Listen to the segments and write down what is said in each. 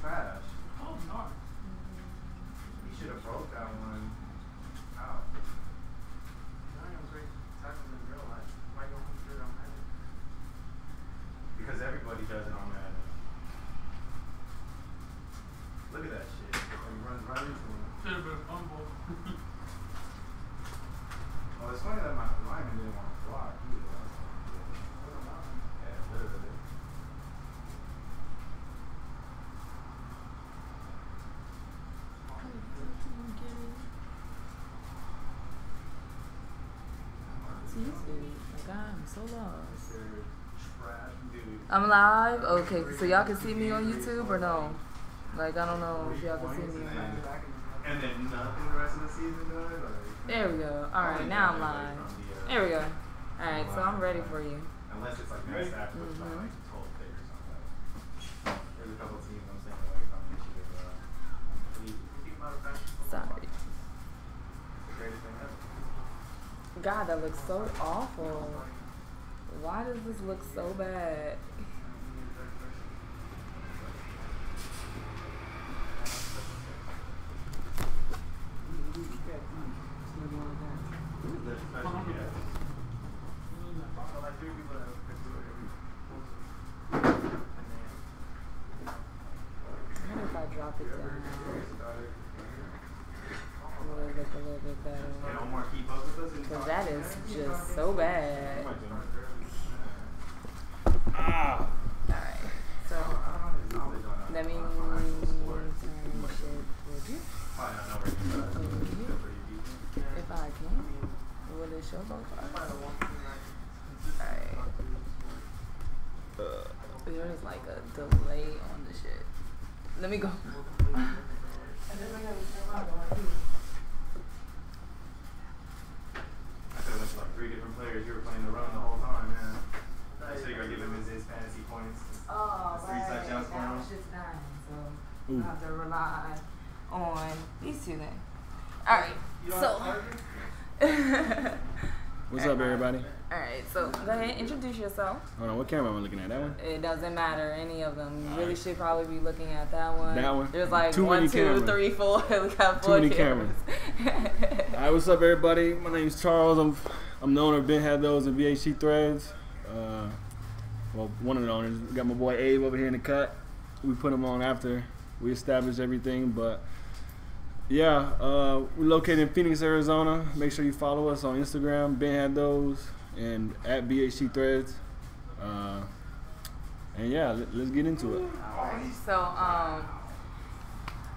trash. Oh, no. He should have broke that one out. I am great tackling in real life. Why don't we do it on Madden? Because everybody does it on Madden. Look at that shit. He runs right into him. Should have been a fumble. Oh, it's funny that my lineman didn't want to block either. Yeah, literally. I'm so lost. Trash, dude. I'm live? Okay, so y'all can see me on YouTube or no? Like, I don't know if y'all can see me. And then nothing the rest of the season does? There we go. Alright, now I'm live. There we go. Alright, so I'm ready for you. Unless it's like next after it's by like 12 pick or something. There's a couple teams I'm saying like I'm Sorry. The greatest thing ever. God, that looks so awful. Why does this look so bad? What if I drop it down? Will it look a little bit better? Because that is just so bad. Alright, so let me turn shit with you. If I can. Will it show both sides? Alright. There's like a delay on the shit. Let me go. I could have went to like 3 different players. You were playing the run the whole time, man. I said you gotta give him his fantasy points. Oh, That's 3 touchdowns for him. that was just 9, so I have to rely on these two then. Alright, so. What's up, everybody? Alright, so go ahead, introduce yourself. Hold on, what camera am I looking at? That one? It doesn't matter, any of them. You really should probably be looking at that one. That one? There's like Too 1, many 2, cameras. 3, 4. We got 4 Too many cameras. Alright, what's up, everybody? My name's Charles. I'm the owner of B.L.U. and VHC Threads. Well, one of the owners. We got my boy Abe over here in the cut. We put him on after we established everything, but yeah, we're located in Phoenix, Arizona. Make sure you follow us on Instagram, B.L.U. and at BHC Threads. And yeah, let's get into it. So,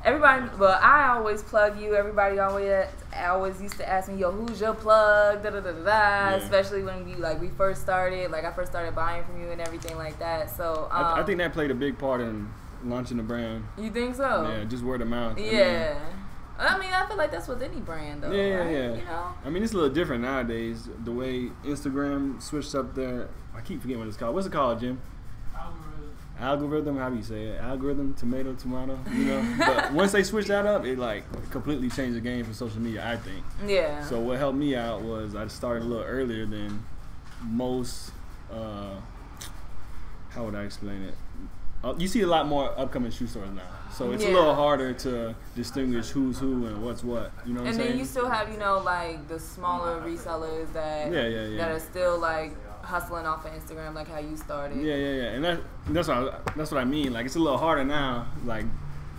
everybody, well, I always plug you. Everybody always used to ask me, yo, who's your plug? Da da da da da. Yeah. Especially when we first started. Like I first started buying from you and everything like that. So, I think that played a big part in launching the brand. You think so? Yeah, just word of mouth. Yeah. I mean, I feel like that's with any brand, though. Yeah, right? yeah. You know? I mean, it's a little different nowadays. The way Instagram switched up their, I keep forgetting what it's called. What's it called, Jim? Algorithm. How do you say it? Algorithm, tomato. You know. But once they switched that up, it like completely changed the game for social media, I think. Yeah. So what helped me out was I started a little earlier than most. How would I explain it? You see a lot more upcoming shoe stores now, so it's a little harder to distinguish who's who and what's what. You know what I'm saying? And then you still have, like the smaller resellers that that are still like hustling off of Instagram, like how you started. Yeah, and that's what I mean. Like it's a little harder now. Like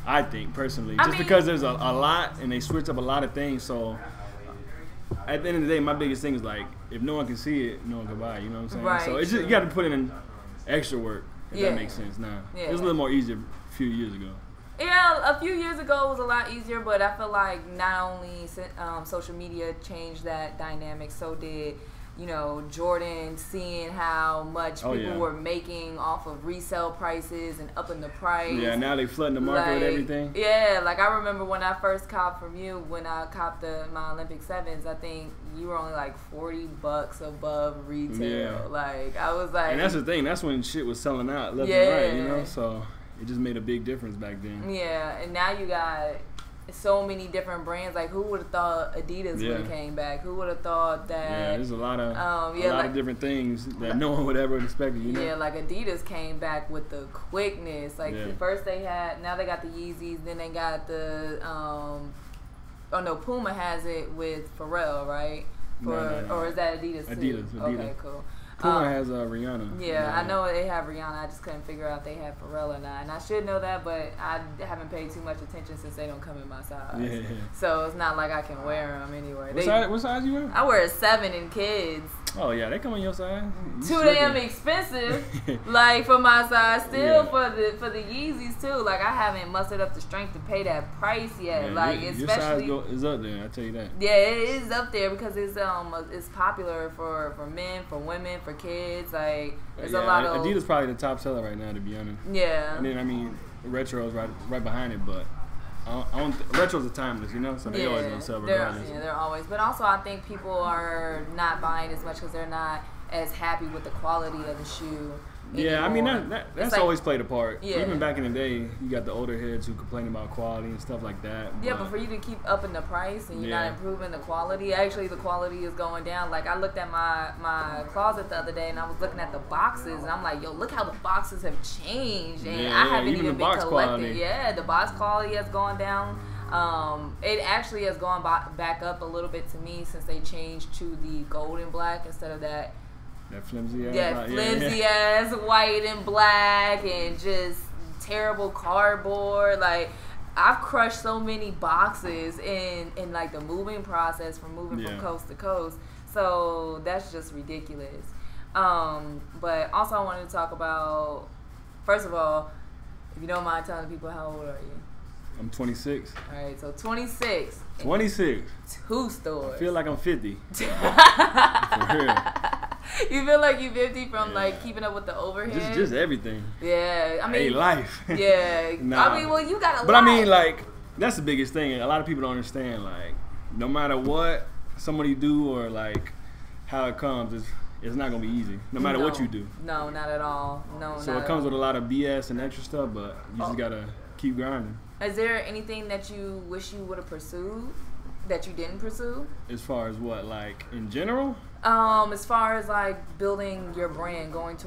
I think personally, just because there's a lot and they switch up a lot of things. So at the end of the day, my biggest thing is like if no one can see it, no one can buy it. You know what I'm saying? Right, so it's just you got to put in extra work. If that makes sense now. Yeah. It was a little more easier a few years ago. Yeah, a few years ago it was a lot easier, but I feel like not only social media changed that dynamic, so did, Jordan seeing how much people were making off of resale prices and upping the price. Yeah, now they flooding the market with everything. Yeah, like I remember when I first copped from you, when I copped my Olympic 7s, I think you were only like $40 above retail. Yeah. Like I was like, and that's the thing. That's when shit was selling out left and right. So it just made a big difference back then. Yeah, and now you got so many different brands. Like, who would have thought Adidas would have came back? Who would have thought that? Yeah, there's a lot of of different things that no one would ever have expected. You know? Yeah, like Adidas came back with the quickness. Like the first they had, now they got the Yeezys. Then they got the Puma has it with Pharrell, right? No. Or is that Adidas too? Adidas. Okay, cool. Puma has Rihanna. Yeah, I know they have Rihanna. I just couldn't figure out if they have Pharrell or not. And I should know that, but I haven't paid too much attention since they don't come in my size. Yeah. So it's not like I can wear them anyway. What size you wear? I wear a 7 in kids. Oh yeah, they come in your size. Too damn expensive, like for my size. Still for the Yeezys too. Like I haven't mustered up the strength to pay that price yet. Yeah, like especially your size is up there. I tell you that. Yeah, it is up there because it's popular for men, for women, for kids. Like there's a lot of Adidas probably the top seller right now, to be honest. Yeah. And then Retro is right behind it, but. Retros are timeless, you know, so they always gonna sell regardless. They're always. But also, I think people are not buying as much because they're not as happy with the quality of the shoe. Yeah, I mean that's like, always played a part. Yeah. Even back in the day, you got the older heads who complain about quality and stuff like that. Yeah, but for you to keep upping the price and you're not improving the quality, actually the quality is going down. Like I looked at my closet the other day and I was looking at the boxes and I'm like, yo, look how the boxes have changed and I haven't even been collecting. Quality. Yeah, the box quality has gone down. It actually has gone back up a little bit to me since they changed to the gold and black instead of that flimsy ass. Yeah, flimsy ass white and black and just terrible cardboard. Like I've crushed so many boxes in like the moving process from moving from coast to coast. So that's just ridiculous. But also I wanted to talk about, first of all, if you don't mind telling people, how old are you? I'm 26. All right, so 26. 26. 2 stores. I feel like I'm 50. For real. You feel like you're 50 from like keeping up with the overhead? Just everything. Yeah, I mean. Hey, life. Yeah. Nah. I mean, well, you got a lot. But I mean, like, that's the biggest thing. A lot of people don't understand, like, no matter what somebody do or like how it comes, it's not gonna be easy. No matter what you do. No, not at all. No. So it comes with a lot of BS and extra stuff, but you just gotta keep grinding. Is there anything that you wish you would have pursued that you didn't pursue? As far as what, like in general? As far as like building your brand, going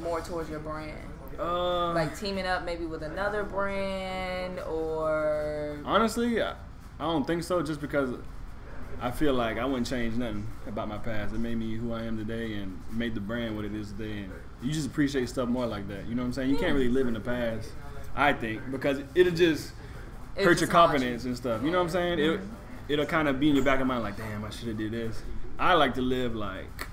more towards your brand. Like teaming up maybe with another brand or. Honestly, I don't think so. Just because I feel like I wouldn't change nothing about my past. It made me who I am today and made the brand what it is today. And you just appreciate stuff more like that. You know what I'm saying? You can't really live in the past, I think, because it'll just hurt your confidence and stuff. You know what I'm saying? Mm-hmm. It'll kind of be in your back of mind like, damn, I should have did this. I like to live like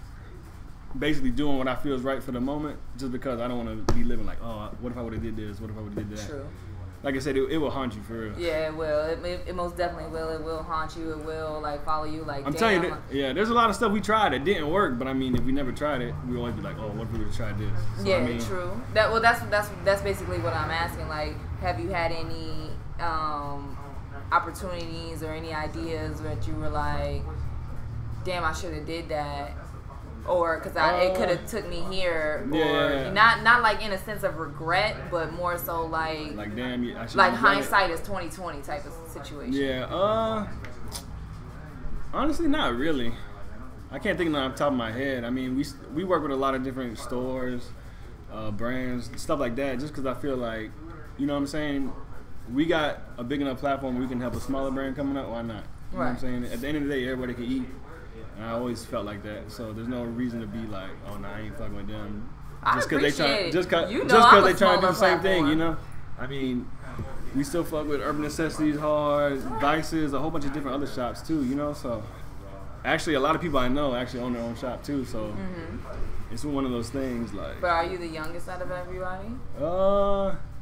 basically doing what I feel is right for the moment, just because I don't want to be living like, oh, what if I would have did this? What if I would have did that? True. Like I said, it will haunt you for real. Yeah, it will. It most definitely will. It will haunt you. It will like follow you. Like I'm telling you, there's a lot of stuff we tried that didn't work. But I mean, if we never tried it, we always be like, oh, what if we would have tried this? So, yeah, I mean, true. That's basically what I'm asking. Like, have you had any opportunities or any ideas that you were like, damn, I should have did that? Or because it could have took me here, or not like in a sense of regret, but more so like damn, I like hindsight is 20/20 type of situation. Yeah, honestly, not really. I can't think of that off the top of my head. I mean, we work with a lot of different stores, brands, stuff like that. Just because I feel like, you know what I'm saying, we got a big enough platform where we can help a smaller brand coming up. Why not? You know what I'm saying? At the end of the day, everybody can eat. And I always felt like that, so there's no reason to be like, oh, nah, I ain't fucking with them. Just because they try to do the same thing, you know. I mean, we still fuck with Urban Necessities hard, Vices, a whole bunch of different other shops too, you know. So actually, a lot of people I know actually own their own shop too. So it's one of those things like. But are you the youngest out of everybody?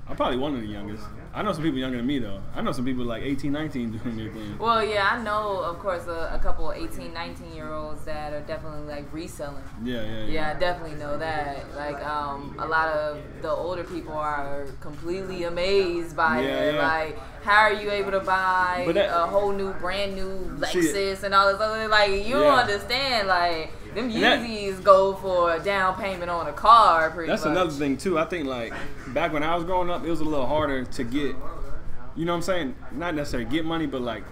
I'm probably one of the youngest. I know some people younger than me, though. I know some people like 18, 19 doing their thing. Well, yeah, I know, of course, a couple of 18, 19-year-olds that are definitely, like, reselling. Yeah, I definitely know that. Like, a lot of the older people are completely amazed by it. Like, how are you able to buy a whole new, brand new Lexus and all this other? Like, you don't understand, like, them Yeezys go for a down payment on a car, pretty much. That's another thing, too. I think, like, back when I was growing up, it was a little harder to get you know what I'm saying? Not necessarily get money, but like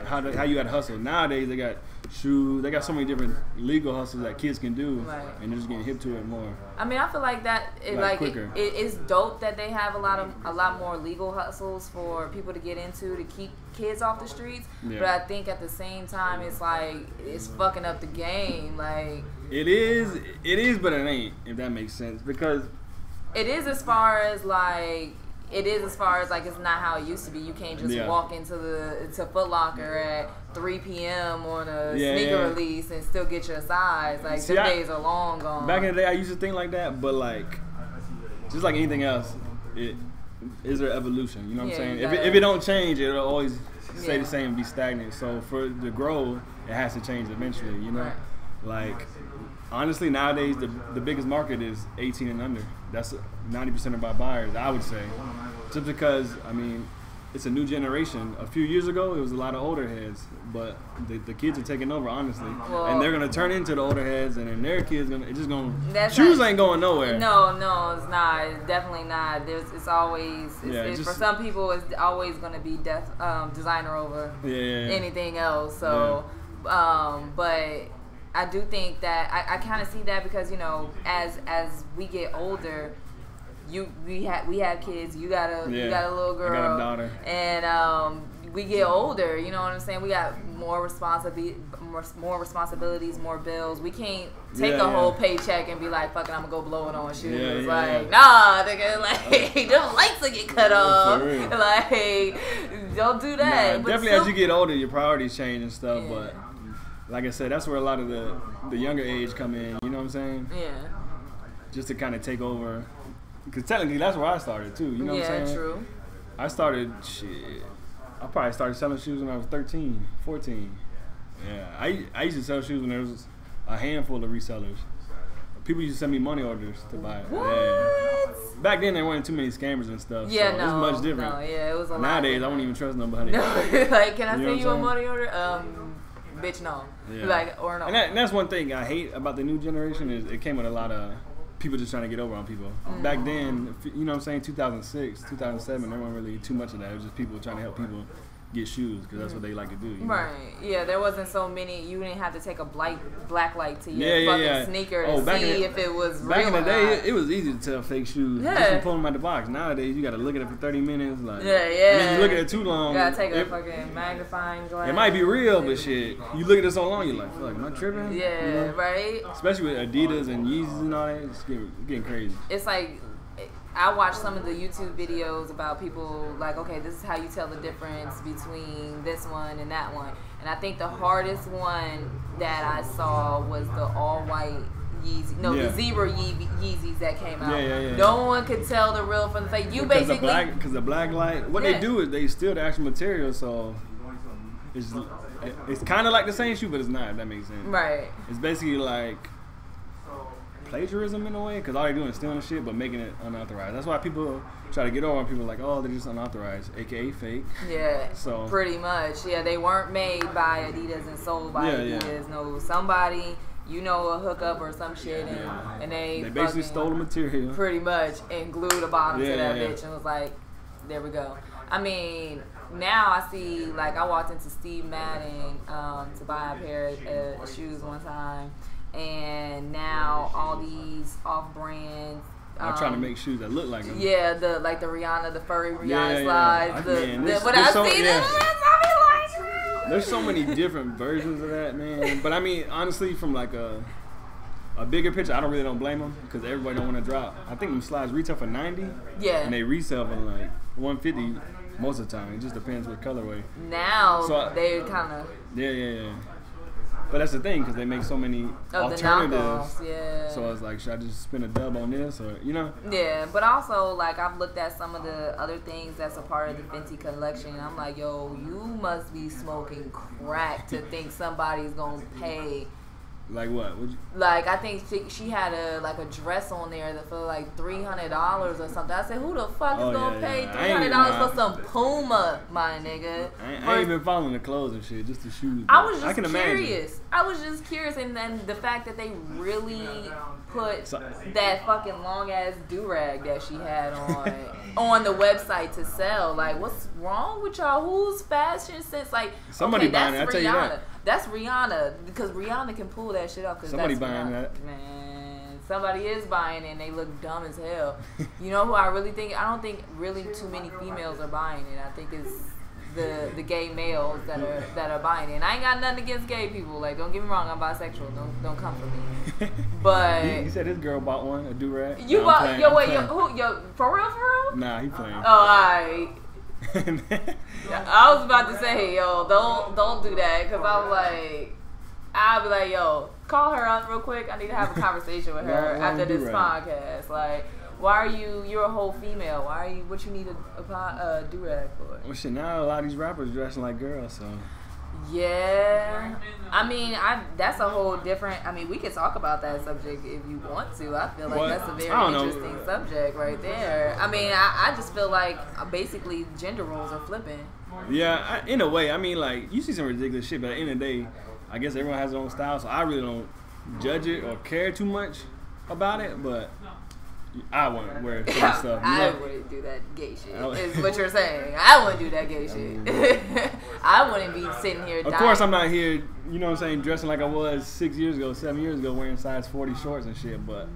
how you got to hustle. Nowadays they got shoes, they got so many different legal hustles that kids can do, and they're just getting hip to it more. I mean, I feel like that it's dope that they have a lot more legal hustles for people to get into to keep kids off the streets. Yeah. But I think at the same time, it's like it's fucking up the game. Like it is, but it ain't. If that makes sense, because it is as far as like. It is as far as like it's not how it used to be. You can't just walk into Foot Locker at 3 p.m. on a sneaker release and still get your size. Like them days are long gone. Back in the day, I used to think like that, but like just like anything else, it is there evolution. You know what I'm saying? If it don't change, it'll always stay the same and be stagnant. So for it to grow, it has to change eventually. You know, like honestly, nowadays the biggest market is 18 and under. That's 90% of our buyers, I would say. Just because, I mean, it's a new generation. A few years ago, it was a lot of older heads, but the kids are taking over, honestly. Well, and they're going to turn into the older heads, and then their kids, shoes ain't going nowhere. No, it's not. It's definitely not. It's always, for some people, it's always going to be designer over anything else. So, but I do think that I kind of see that because, you know, as we get older, we have kids. You got a little girl. I got a daughter. And we get older. You know what I'm saying? We got more responsibilities, more bills. We can't take a whole paycheck and be like, "Fuck it, I'm gonna go blow it on shoes." Nah, nigga, like them lights will get cut off. Like, don't do that. Nah, definitely, as you get older, your priorities change and stuff, but. Like I said, that's where a lot of the younger age come in, you know what I'm saying? Yeah. Just to kind of take over. Because technically, that's where I started, too, you know what I'm saying? Yeah, true. I probably started selling shoes when I was 13, 14. Yeah, I used to sell shoes when there was a handful of resellers. People used to send me money orders to buy it. What? Yeah. Back then, there weren't too many scammers and stuff, so it was much different. No, it was a lot. Nowadays, I wouldn't even trust nobody. Like, can I send you a money order? Bitch, no. Yeah. Like, or no. And that's one thing I hate about the new generation is it came with a lot of people just trying to get over on people. Back then, you know what I'm saying, 2006, 2007, there wasn't really too much of that. It was just people trying to help people get shoes because that's what they like to do. You know? Right. Yeah, there wasn't so many. You didn't have to take a black light to your fucking sneaker to see if it was real. Back in the day, it was easy to tell fake shoes. Just from pulling them out the box. Nowadays, you got to look at it for 30 minutes. Like, and then you look at it too long. You got to take a fucking magnifying glass. It might be real, but shit, you look at it so long, you're like, fuck, am I tripping? Yeah, you know? Right? Especially with Adidas and Yeezys and all that, it's getting crazy. It's like, I watched some of the YouTube videos about people like, okay, this is how you tell the difference between this one and that one. And I think the hardest one that I saw was the all-white Yeezy. No, the zebra Yeezys that came out. No one could tell the real from the fake. Because the black light, what they do is they steal the actual material, so it's kind of like the same shoe, but it's not, if that makes sense. Right. It's basically like plagiarism in a way, because all they're doing is stealing shit but making it unauthorized. That's why people try to get over on people like, oh, they're just unauthorized, aka fake. Yeah, so pretty much. Yeah, they weren't made by Adidas and sold by Adidas. No, somebody, you know, a hookup or some shit, and they basically stole the material pretty much and glued a bottom to that bitch and was like, there we go. I mean, now I see, like, I walked into Steve Madden to buy a pair of shoes one time. And now all these off-brand. I'm trying to make shoes that look like them. Yeah, the Rihanna, the furry Rihanna slides. There's so many different versions of that, man. But I mean, honestly, from like a bigger picture, I don't blame them because everybody don't want to drop. I think them slides retail for $90. Yeah. And they resell for like $150 most of the time. It just depends what colorway. Now they kind of. Yeah. But that's the thing, because they make so many alternatives. So I was like, should I just spend a dub on this, or you know? Yeah, but also like I've looked at some of the other things that's a part of the Fenty collection, and I'm like, yo, you must be smoking crack to think somebody's gonna pay. Like what? Like I think she had a dress on there that for like $300 or something. I said, who the fuck is gonna pay $300 for some Puma, my nigga? I ain't been following the clothes and shit, just the shoes. I was just curious. I was just curious, and then the fact that they really put that fucking long ass do rag that she had on. on the website to sell. Like, what's wrong with y'all? Who's fashion sense? Like, somebody buying it. I tell you that. That's Rihanna, because Rihanna can pull that shit off. Somebody that's buying Rihanna. that. Man, somebody is buying it, and they look dumb as hell. You know who I really think? I don't think really too many females are buying it. I think it's the gay males that are buying it. And I ain't got nothing against gay people. Like, don't get me wrong, I'm bisexual. Don't come for me. But he said his girl bought one, a do-rag. You bought for real? Nah, he playing. Oh, alright. I was about to say, yo, don't do that, because I'll be like, yo, call her up real quick. I need to have a conversation with her after this podcast. Like, why are you're a whole female? What you need a do-rag for? Well, shit, now a lot of these rappers dressing like girls, so. Yeah. I mean, that's a whole different, we could talk about that subject if you want to. I feel like that's a very interesting subject right there. I just feel like basically gender roles are flipping. Yeah, in a way. Like, you see some ridiculous shit, but at the end of the day, I guess everyone has their own style, so I really don't judge it or care too much about it, but I wouldn't wear certain stuff. I wouldn't do that gay shit, is what you're saying. I wouldn't do that gay shit. I wouldn't be sitting here dying. Of course, I'm not here, you know what I'm saying, dressing like I was 6 years ago, 7 years ago, wearing size 40 shorts and shit, but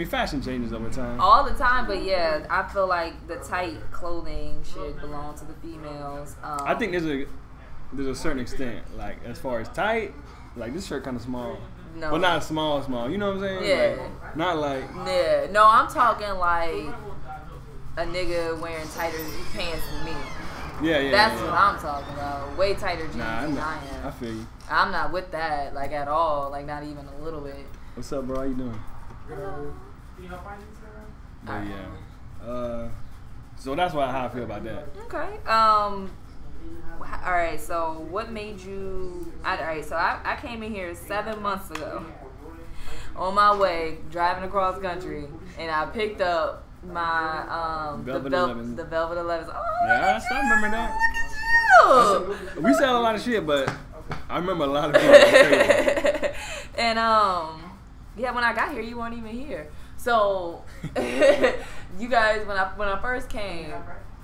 fashion changes over time. All the time, but yeah, I feel like the tight clothing should belong to the females. I think there's a certain extent, like, as far as tight, like, this shirt kind of small. No. But not small, you know what I'm saying? Yeah. Like, not like. Yeah. No, I'm talking like a nigga wearing tighter pants than me. Yeah. That's what I'm talking about. Way tighter jeans than I am. I feel you. I'm not with that, like, at all. Like, not even a little bit. What's up, bro? How you doing? Hello. Do you know finance, But yeah. So that's how I feel about that. Okay. All right, so what made you... I came in here 7 months ago on my way, driving across country, and I picked up my Velvet 11s. The Velvet 11s. Oh, yeah, I remember that. Look at you! We sell a lot of shit, but I remember a lot of people. And, when I got here, you weren't even here. So, you guys, when I first came,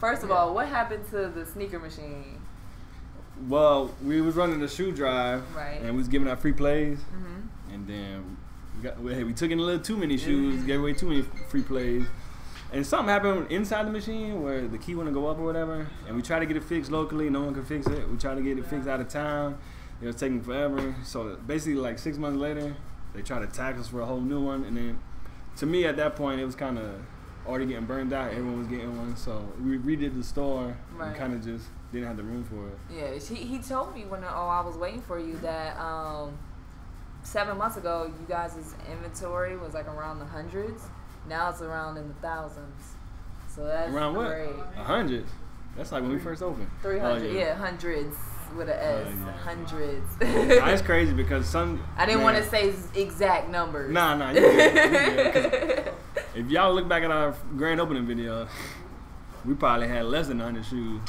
first of all, what happened to the sneaker machine? Well, we was running the shoe drive, right, and we was giving out free plays, and then we took in a little too many shoes, gave away too many free plays, and something happened inside the machine where the key wouldn't go up or whatever, and we tried to get it fixed locally, no one could fix it. We tried to get it fixed out of town, it was taking forever. So basically, like 6 months later, they tried to tax us for a whole new one, and then to me at that point, it was kind of already getting burned out. Everyone was getting one, so we redid the store and kind of just didn't have the room for it. Yeah, he told me when I was waiting for you that 7 months ago you guys' inventory was like around the hundreds. Now it's around in the thousands. So that's around what? Great. 100. That's like when we first opened. 300. Yeah, hundreds with an S. Hundreds. That's crazy because I didn't want to say exact numbers. Nah, you good. If y'all look back at our grand opening video, we probably had less than 100 shoes.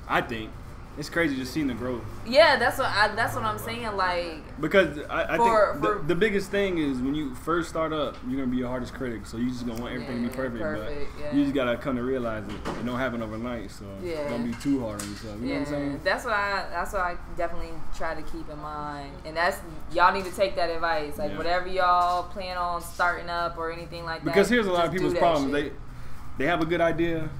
I think it's crazy just seeing the growth. Yeah, that's what I'm saying. Like, because I think the biggest thing is when you first start up, you're gonna be your hardest critic. So you just gonna want everything to be perfect. But you just gotta come to realize it don't happen overnight. So don't be too hard on yourself. You know what I'm saying? That's what I definitely try to keep in mind. And that's, y'all need to take that advice. Like whatever y'all plan on starting up or anything like that. Because here's a lot of people's problems. They have a good idea.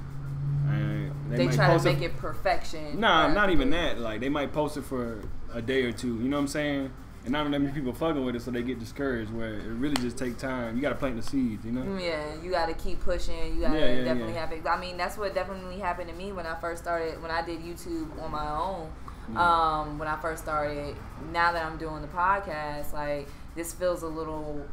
And they try to make it perfection. Nah, not even that. Like, they might post it for a day or two. You know what I'm saying? And not many people fucking with it, so they get discourged. Where it really just takes time. You gotta plant the seeds. You know? Yeah, you gotta keep pushing. You gotta definitely have it. I mean, that's what definitely happened to me when I first started. When I did YouTube on my own. When I first started. Now that I'm doing the podcast, like, this feels a little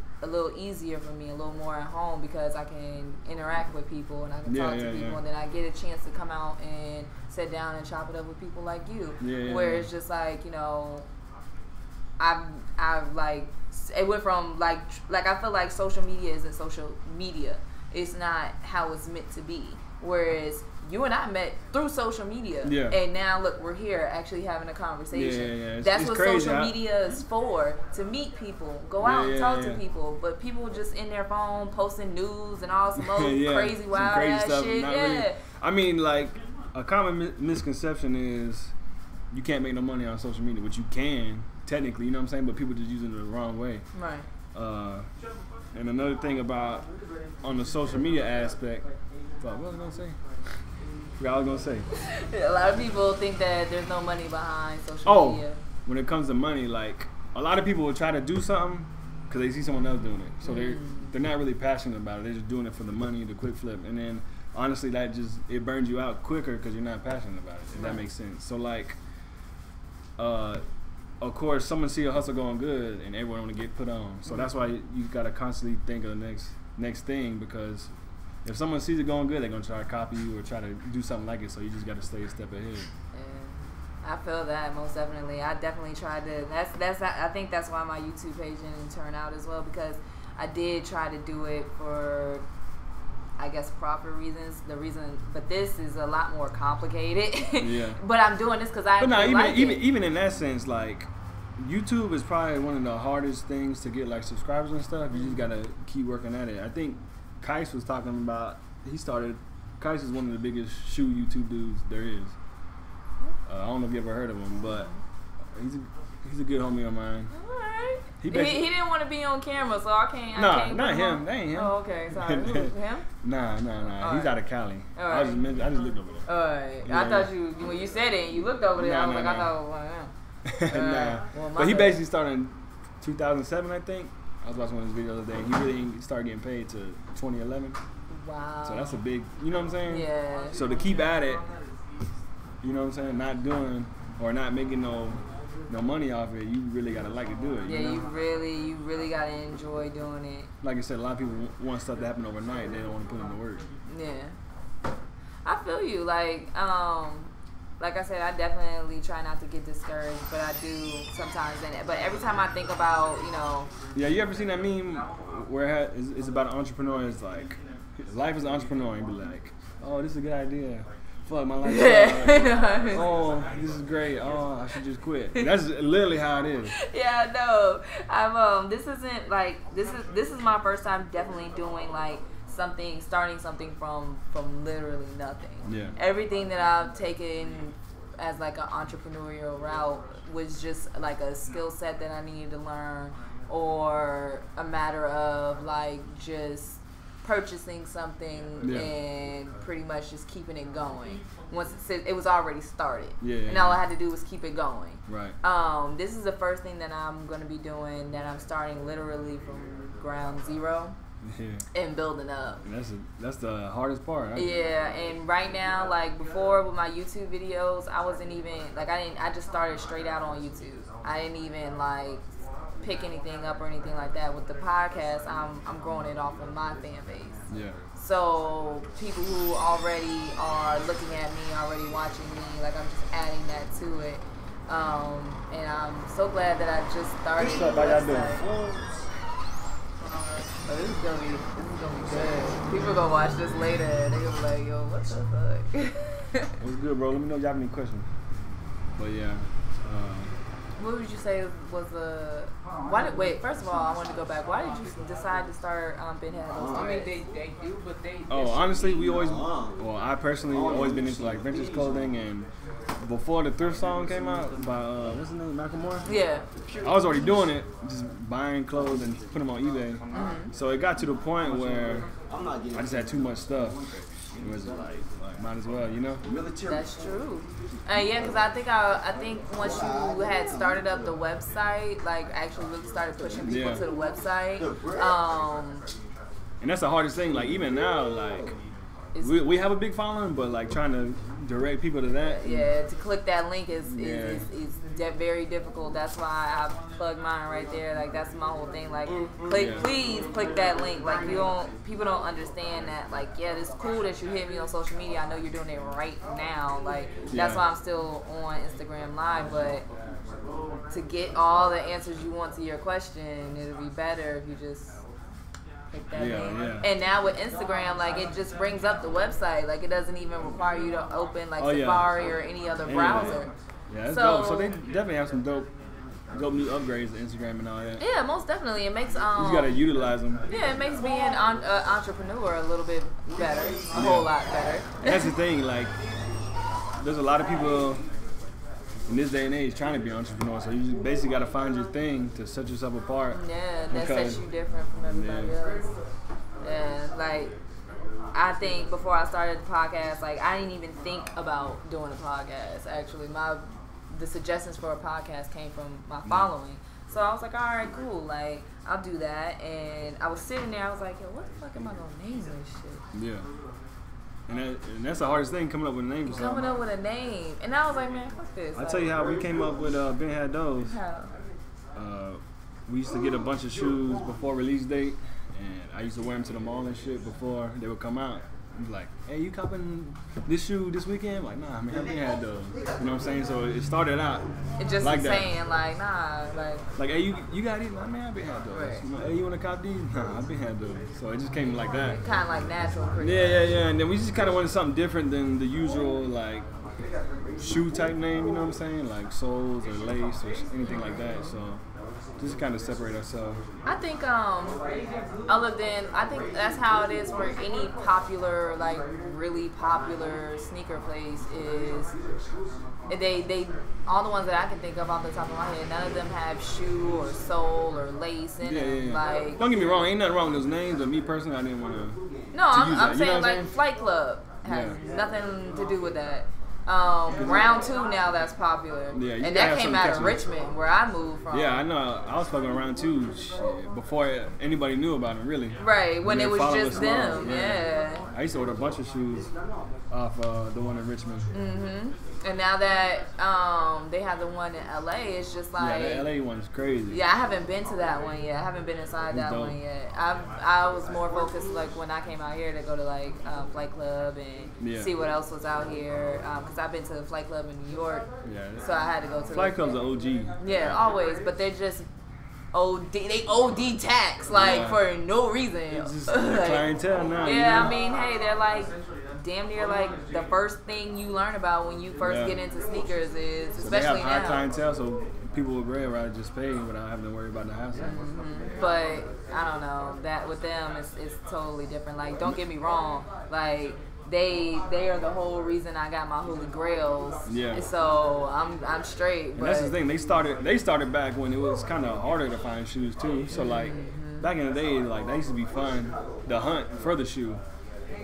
easier for me, a little more at home, because I can interact with people and I can talk to people, and then I get a chance to come out and sit down and chop it up with people like you. Where it's just like, you know, I've like, it went from like I feel like social media isn't social media. It's not how it's meant to be. Whereas you and I met through social media. Yeah. And now look, we're here actually having a conversation. Yeah. That's it's what crazy, social media is for, to meet people, go out and talk to people. But people just in their phone posting news and all some old crazy wild ass stuff, shit. Really. I mean, like, a common misconception is you can't make no money on social media, which you can technically, you know what I'm saying, but people just using it the wrong way. Right. And another thing about on the social media aspect, what was I gonna say? What I was gonna say. A lot of people think that there's no money behind social media. When it comes to money, like, a lot of people will try to do something because they see someone else doing it, so they're not really passionate about it. They're just doing it for the money, the quick flip, and then honestly, that just it burns you out quicker because you're not passionate about it. If that makes sense. So like, of course, someone see a hustle going good, and everyone want to get put on. So that's why you gotta constantly think of the next thing, because if someone sees it going good, they're gonna try to copy you or try to do something like it. So you just gotta stay a step ahead. I feel that most definitely. I definitely tried to. I think that's why my YouTube page didn't turn out as well, because I did try to do it for, I guess, proper reasons. But this is a lot more complicated. Yeah. But I'm doing this because I. But even in that sense, like, YouTube is probably one of the hardest things to get like subscribers and stuff. You just gotta keep working at it. I think Kais was talking about. Kais is one of the biggest shoe YouTube dudes there is. I don't know if you ever heard of him, but he's a good homie of mine. Alright. He didn't want to be on camera, so I can't. Not him. That ain't him. Oh, okay. Sorry. Him? Nah. Right. He's out of Cali. Right. I just looked over there. Alright. Yeah. I thought when you said it, you looked over there. I thought, well, nah. Well, but he basically started in 2007, I think. I was watching one of his videos the other day. He really didn't start getting paid to 2011. Wow. So that's a big, you know what I'm saying? Yeah. So to keep at it, you know what I'm saying, not doing or not making no money off it, you really gotta like to do it. You know? you really gotta enjoy doing it. Like I said, a lot of people want stuff to happen overnight. They don't want to put in the work. Yeah, I feel you. Like I said, I definitely try not to get discouraged, but I do sometimes. But every time I think about, Yeah, you ever seen that meme where it's about an entrepreneur? It's like, life is an entrepreneur, and be like, oh, this is a good idea. Fuck, my life. Oh, this is great. Oh, I should just quit. That's literally how it is. Yeah, no. This isn't like this is my first time definitely doing like starting something from literally nothing. Yeah. Everything that I've taken as like an entrepreneurial route was just like a skill set that I needed to learn, or a matter of like just purchasing something and pretty much just keeping it going. Once it was already started, and all I had to do was keep it going. Right. This is the first thing that I'm going to be doing, that I'm starting literally from ground zero. And building up. That's the hardest part. And right now, like before with my YouTube videos, I wasn't even like I just started straight out on YouTube. I didn't even like pick anything up or anything like that. With the podcast, I'm growing it off of my fan base. Yeah. So people who already are looking at me, already watching me, like I'm just adding that to it. And I'm so glad that I just started. What's up? How y'all doing? Oh, this is gonna be good. People gonna watch this later and they gonna be like, yo, what the fuck? What's good, bro? Let me know if y'all have any questions. But yeah. What would you say was the? First of all, I wanted to go back. Why did you decide to start Ben Had Those? I mean, they do, but they. Honestly, I personally always been into like vintage clothing, and before the thrift song came out by what's his name, Macklemore. Yeah. I was already doing it, just buying clothes and putting them on eBay. Mm-hmm. So it got to the point where I just had too much stuff. It was like might as well, you know. That's true. Yeah, because I think once you had started up the website, like actually really started pushing people to the website. And that's the hardest thing. Like even now, like we have a big following, but like trying to direct people to that. Yeah, to click that link is very difficult. That's why I plug mine right there. Like that's my whole thing. Like, please click that link. Like people don't understand that. Like, yeah, it's cool that you hit me on social media. I know you're doing it right now. Like that's why I'm still on Instagram Live. But to get all the answers you want to your question, it'll be better if you just pick that Yeah, name. yeah. And now with Instagram, like it just brings up the website. Like it doesn't even require you to open like Oh, yeah. Safari or any other browser. Yeah, that's So- dope. So they definitely have some dope new upgrades to Instagram and all that. Yeah, most definitely. It makes You just gotta utilize them. yeah, it makes being an entrepreneur a little bit better, a whole lot better. And that's the thing, like, there's a lot of people in this day and age trying to be entrepreneurs, so you just basically gotta find your thing to set yourself apart. Yeah, that Because- sets you different from everybody else. Yeah, like I think before I started the podcast, like I didn't even think about doing a podcast. Actually, the suggestions for a podcast came from my following. So I was like, all right, cool, like I'll do that. And I was sitting there, I was like, yo, what the fuck am I gonna name this shit? Yeah. And that's the hardest thing, coming up with a name for something. Coming up with a name, and I was like, man, fuck this. I'll tell you how we came up with B.L.U. How? We used to get a bunch of shoes before release date, and I used to wear them to the mall and shit before they would come out. He's like, hey, you copping this shoe this weekend? I'm like, nah, man, I've been had those. You know what I'm saying? So it started out It just like that. saying, like, nah, Like, hey, you got these? Nah, man, I've been had those. Right. You know, hey, you want to cop these? Nah, I've been had those. So it just came like that. kind of like natural. Pretty Yeah. And then we just kind of wanted something different than the usual, like, shoe type name, you know what I'm saying? Like soles or lace or anything like that. So just kind of separate ourselves. I think I think that's how it is for any popular, like really popular sneaker place is they all the ones that I can think of off the top of my head, none of them have shoe or sole or lace in them. Yeah. Like, don't get me wrong, ain't nothing wrong with those names, but me personally, I didn't want to. no, I'm use that, you know saying what I'm like saying? Flight Club has Yeah. nothing to do with that. Round 2 now that's popular, Yeah, you and gotta that have came something out of catchy. Richmond where I moved from. Yeah, I know. I was fucking around too before anybody knew about them, really. Right, when They it was follow just us along, them, yeah. I used to order a bunch of shoes off the one in Richmond. And now that they have the one in LA, it's just like Yeah, the LA one's crazy. yeah, I haven't been to that one yet. I haven't been inside that dope. one yet. I was more focused like when I came out here to go to like Flight Club and Yeah. see what else was out here because I've been to the Flight Club in New York, Yeah. so I had to go to Flight the, Club's an OG. yeah, always, but they're just they OD tax like Yeah. for no reason. It's just Like, clientele now. you yeah, know? I mean, hey, they're like damn near like the first thing you learn about when you first Yeah. get into sneakers is, So they have especially high now. clientele, so people with bread rather just pay without having to worry about the hassle. But I don't know, that with them it's totally different. Like, don't get me wrong, like they are the whole reason I got my Holy Grails. Yeah. So I'm straight. And But that's the thing. They started back when it was kind of harder to find shoes too. So like back in the day, like that used to be fun, the hunt for the shoe.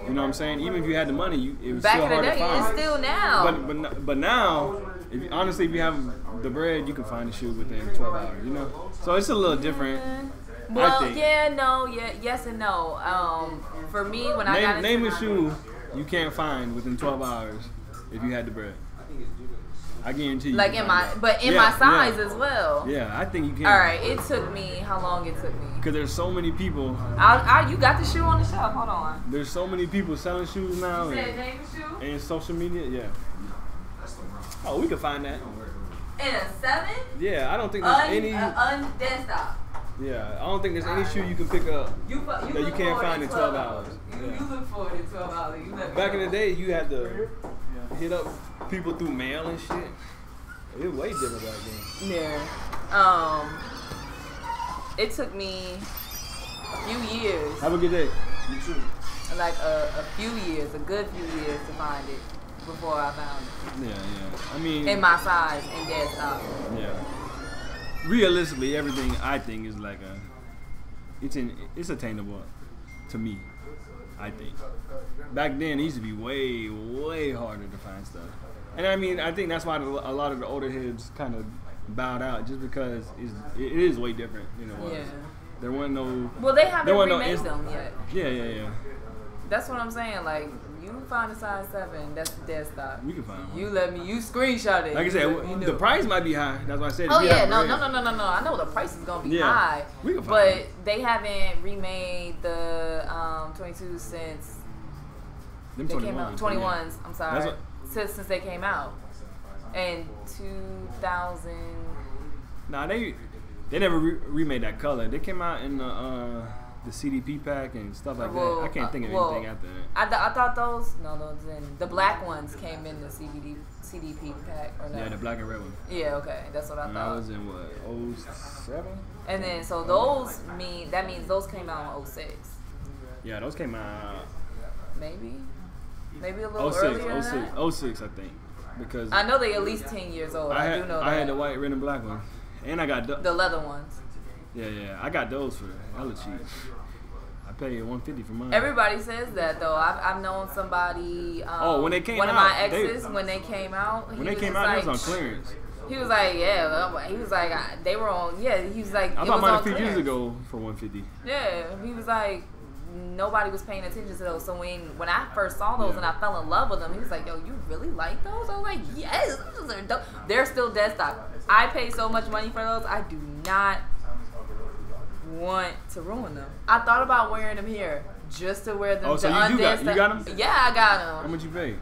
You know what I'm saying? Even if you had the money, it was back still in the hard to day, find. it's still now. But now, honestly, if you have the bread, you can find the shoe within 12 hours. You know, so it's a little different. Well, I think. yes and no. For me, when I got Name into a shoe you can't find within 12 hours if you had the bread. I guarantee you. like can in find my it. my size as well. Yeah, I think you can. All right, it took me how long it took me. Because there's so many people. You got the shoe on the shelf. Hold on. There's so many people selling shoes now. You said And, name the shoe and social media, yeah. Oh, we can find that. in a 7. Yeah, I don't think there's any. Desktop. Yeah, I don't think there's any shoe you can pick up You that you look can't for it find in 12 hours. You Yeah. look for it in 12 hours. You let me Back in know. the day, you had to hit up people through mail and shit. It was way different back then. Yeah. It took me a few years, Have a good day. You too. like a few years, a good few years to find it before I found it. Yeah. I mean, In my size and desktop. yeah. Realistically, everything I think is like it's attainable to me. I think. Back then, it used to be way harder to find stuff. And I mean, I think that's why a lot of the older heads kind of bowed out, just because it is way different. You know, Yeah. there wasn't no. Well, they haven't There wasn't no remade inst- them yet. Yeah. That's what I'm saying. Like, you find a size 7, that's the desktop. We can find one. You screenshot it. Like I You said, let me the know. price might be high. That's why I said. Oh if you yeah, have no. bread- I know the price is gonna be Yeah, high, we can find but it. they haven't remade the 22 since Them they 21s, came out. yeah. 21s. I'm sorry, That's since they came out in 2000. Nah, they never remade that color. They came out in the the CDP pack and stuff like Well, that. I can't think of anything after that. I thought those the black ones came in the CDP pack or no? Yeah, the black and red one. Yeah, okay, that's what I And thought. I was in what, 07? And then so those means those came out in 06. Yeah, those came out Maybe a little 06, earlier. 06, Than that? 06, I think. Because I know they at least 10 years old. I do know that. I had the white, red, and black one, and I got the leather ones. Yeah, I got those for hella cheap. I paid $150 for mine. Everybody says that though. I've known somebody. When they came one out, of my exes when they came out. When they came out, it was on clearance. He was like, yeah. He was like, they were on. Yeah, he was like, I bought mine a few years ago for $150. Yeah, he was like, nobody was paying attention to those. So when I first saw those and I fell in love with them, he was like, yo, you really like those? I was like, yes, those are dope. They're still dead stock. I paid so much money for those. I do not want to ruin them. I thought about wearing them here just to wear them. Oh, so you got them? Yeah, I got them. How much you pay?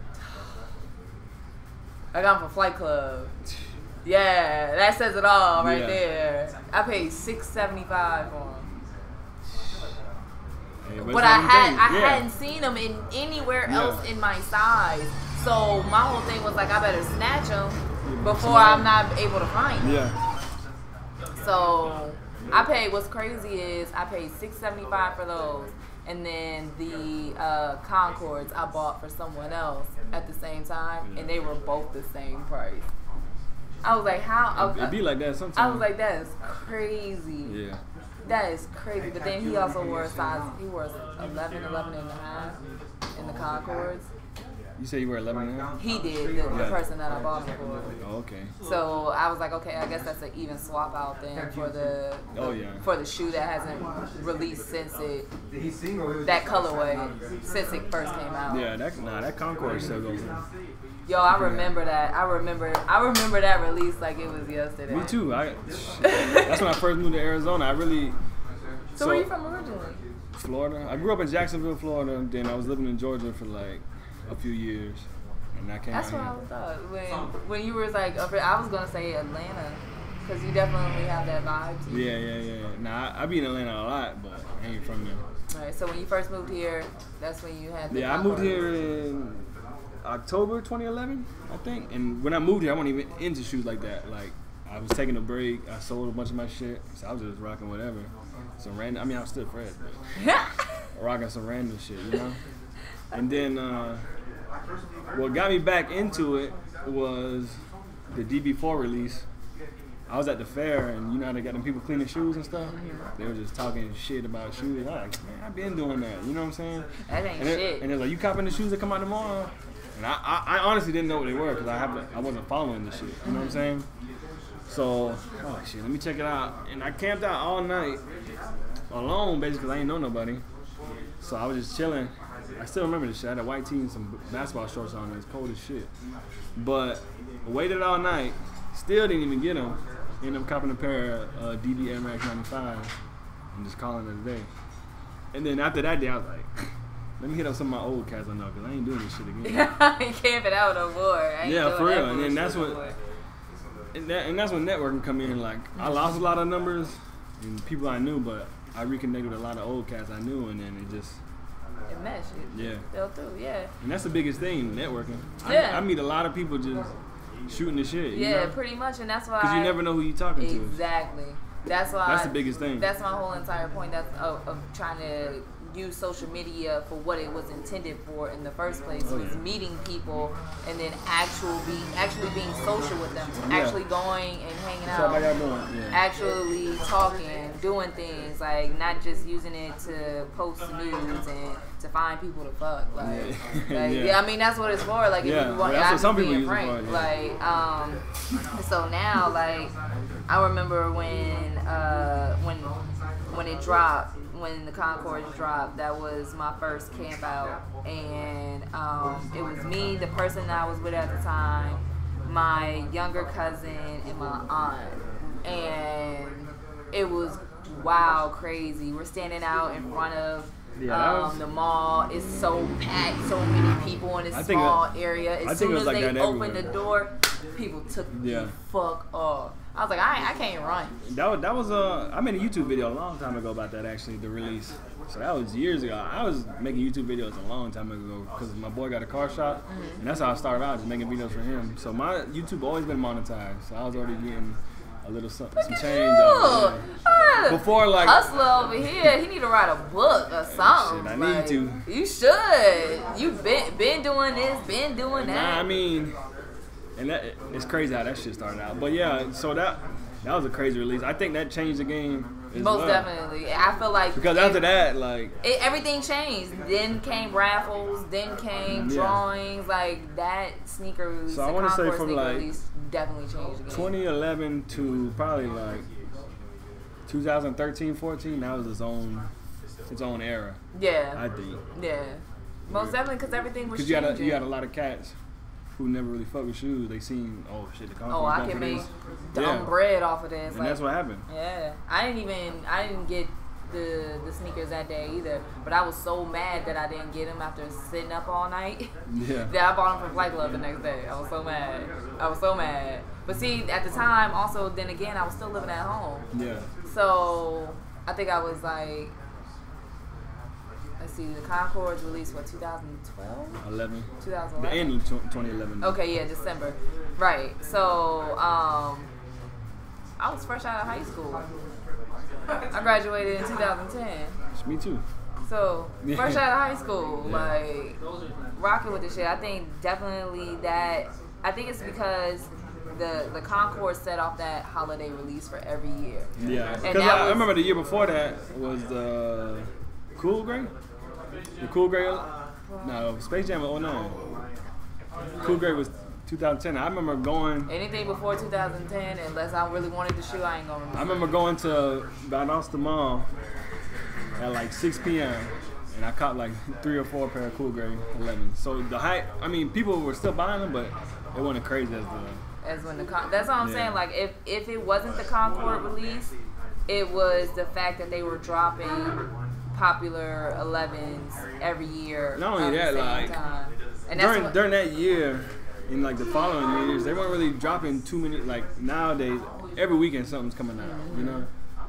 I got them for Flight Club. Yeah, that says it all right there. I paid $675 for them. Yeah, but I hadn't seen them in anywhere else in my size. So my whole thing was like, I better snatch them before I'm not able to find them. Yeah. So I paid. What's crazy is I paid $675 for those, and then the Concords I bought for someone else at the same time, and they were both the same price. I was like, how? It'd be like that sometimes. I was like, that is crazy. Yeah. That is crazy. But then he also wore a size. He wore 11 and a half in the Concords. You say you were 11 and a half? He did, the person that I bought them for. Oh, okay. So I was like, okay, I guess that's an even swap out then for the shoe that hasn't released since that colorway since it first came out. Yeah, that Concord still goes in. Yo, I remember that. I remember that release like it was yesterday. Me too. That's when I first moved to Arizona. So where are you from originally? Florida. I grew up in Jacksonville, Florida. Then I was living in Georgia for like a few years, and I came That's out what I thought when you were like I was gonna say Atlanta, because you definitely have that vibe too. Yeah. Nah, I be in Atlanta a lot, but I ain't from there. All right. So when you first moved here, that's when you had. I moved here in October 2011, I think. And when I moved here, I wasn't even into shoes like that. Like, I was taking a break. I sold a bunch of my shit, so I was just rocking whatever. Some random. I mean, I'm still fresh, but rocking some random shit, you know. And then what got me back into it was the DB4 release. I was at the fair, and you know how they got them people cleaning shoes and stuff? They were just talking shit about shoes. I was like, man, I've been doing that. You know what I'm saying? That ain't shit. And they're like, you copping the shoes that come out tomorrow? And I honestly didn't know what they were because I wasn't following this shit. You know what I'm saying? So, oh shit, let me check it out. And I camped out all night alone, basically, because I ain't know nobody. So I was just chilling. I still remember this shit. I had a white tee and some basketball shorts on. It was cold as shit. But waited all night. Still didn't even get them. Ended up copping a pair of DB Air Max 95 and just calling it a day. And then after that day, I was like, let me hit up some of my old cats I know because I ain't doing this shit again. I ain't camping out no more. Yeah, for real. And then that's when networking come in. Like, I lost a lot of numbers and people I knew, but I reconnected with a lot of old cats I knew, and then it meshed. Yeah. Fell through, yeah. And that's the biggest thing, networking. Yeah. I meet a lot of people just shooting the shit. Yeah, you know? pretty much, and that's why. Because you never know who you're talking to. Exactly. That's why. That's the biggest thing. That's my whole entire point. That's of trying to use social media for what it was intended for in the first place, was meeting people and then actually being social with them, actually going and hanging out, actually talking, doing things, like not just using it to post news and to find people to fuck. I mean that's what it's for. Like if you want, that's what some people being use frank. it for. Like so now, like I remember when it dropped. When the Concords dropped, that was my first camp out, and it was me, the person that I was with at the time, my younger cousin, and my aunt, and it was wild, crazy. We're standing out in front of the mall. It's so packed, so many people in this small area. As soon as they opened the door, people took the fuck off. I was like, I can't run. That was I made a YouTube video a long time ago about that, actually, the release. So that was years ago. I was making YouTube videos a long time ago because my boy got a car shop, and that's how I started out, just making videos for him. So my YouTube always been monetized. So I was already getting a little some change out of it. Before, like, Hustler over here, he need to write a book or something. Shit, I need to. You should. You been doing this, been doing that. Nah, I mean, and it's crazy how that shit started out. But yeah, so that was a crazy release. I think that changed the game. Most definitely. I feel like because after that, like everything changed. Then came raffles. Then came drawings. Like that sneaker release. So I want to say from like definitely changed the game. 2011 to probably like 2013, 14. That was its own era. Yeah. I think. Yeah. Most definitely because everything was changing. Because you had a lot of cats who never really fuck with shoes. They seen, oh shit, the Concord I can make dumb bread off of this. And like, that's what happened. Yeah. I didn't get the sneakers that day either. But I was so mad that I didn't get them after sitting up all night. Yeah. That I bought them for Flight Club the next day. I was so mad. But see, at the time, also, then again, I was still living at home. Yeah. So I think I was like, let's see, the Concords released, what, 2012? 11. 2011. The end of 2011. Okay, yeah, December. Right. So, I was fresh out of high school. I graduated in 2010. Me too. So, fresh out of high school, like, rocking with the shit. I think definitely I think it's because the Concord set off that holiday release for every year. Yeah. Because I remember the year before that was the Cool Gray? The Cool Gray? No, Space Jam was 09. Cool Gray was 2010. I remember going... Anything before 2010, unless I really wanted the shoe, I ain't gonna remember. I remember going to Valdosta Mall at like 6 p.m. and I caught like 3 or 4 pair of Cool Gray 11. So the hype, I mean, people were still buying them, but it wasn't crazy as when that's what I'm saying. Like, if it wasn't the Concord release, it was the fact that they were dropping popular 11s every year. Not only that, like and during that year, in like the following years, they weren't really dropping too many. Like nowadays, every weekend something's coming out. You know.